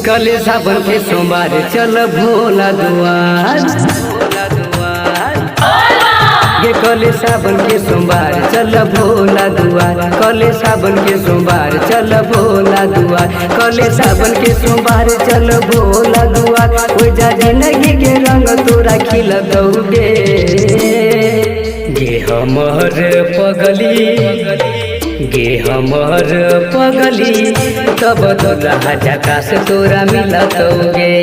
कल सावन के सोमवार चल भोला दुआर ये कल सावन के सोमवार चल भोला दुआर कल सावन के सोमवार चल भोला दुआर कल सावन के सोमवार चल भोला दुआर ओ जा जिंदगी के रंग तोरा खिल दौगे गे हमर पगली गे हमर पगली तब दुल्हा झकास तोरा मिलतौगे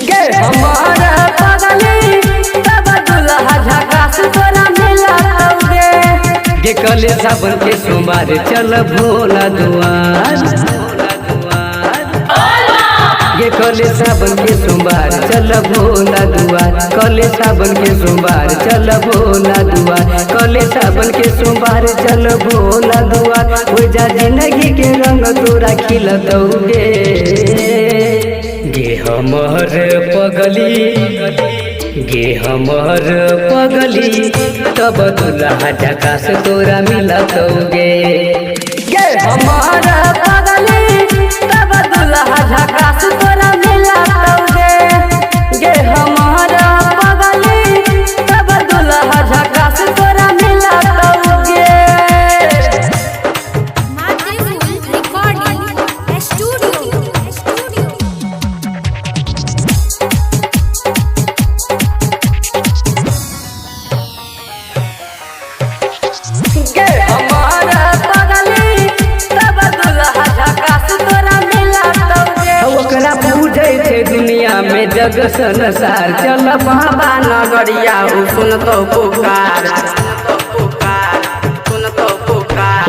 गे हमर पगली तब दुल्हा झकास तोरा मिलतौगे गे कल सावन के सोमवार चल भोला दुआर ये कल सावन के सोमवार चल भोला दुआर कल सावन के सोमवार चल भोला दुआर कल सावन के सोमवार चल भोला दुआर हो जा जिंदगी के रंग तोरा खिल दौगे गे हमर पगली गे हमर पगली तब दुल्हा झकास तोरा मिलतौगे गे हमर पगली तब दुल्हा झकास तोरा मिलतौगे गे हमर पगली तब दुल्हा झकास तोरा मिलतौगे। दुनिया में जग संसार चल बाबा नगरिया सुन तो पुकार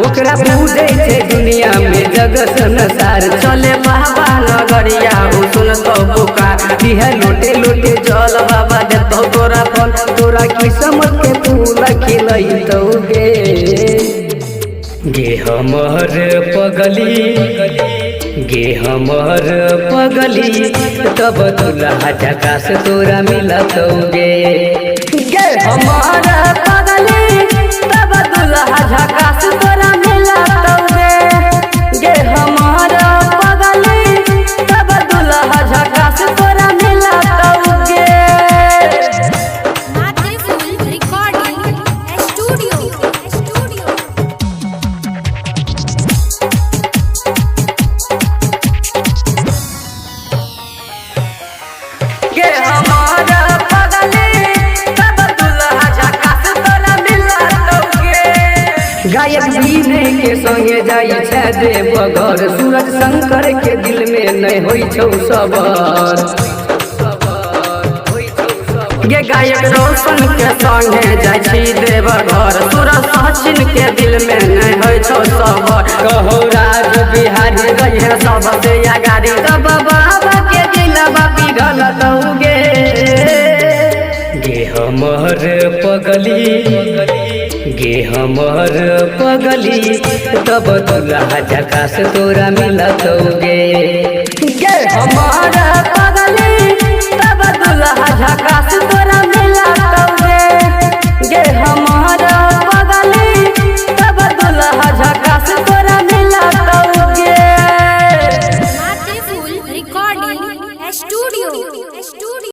ओकरा पूजे छे दुनिया में जग संसार चले बाबा नगरिया सुन तो पुकार दिहे लोटे लोटे जल बाबा देतो तोरा फल तोरा किस्मत के फूल खिलैतौगे गे हमर पगली गे हमर पगली तब दुल्हा झकास तोरा मिलतौगे गे हमर पगली तब दुल्हा झकास तोरा मिलतौगे गे हमर पगली तब दुल्हा झकास तोरा मिलतौगे। गायक जीने के संगे जाई छै देवघर सूरज शंकर के दिल में नहीं होई छौ सबर गे गायक रोशन के संगे जाई छी देवघर सूरज सचिन के दिल में नहीं होई छौ सबर कहो राज बिहारी रहे सबसे आगारी तब बाबा के दिलवा पिघल दौगे गे हमर पगली गे हमर पगली तब दुल्हा झकास तोरा मिलतौगे गे हमर पगली तब दुल्हा झकास तोरा मिलतौगे गे हम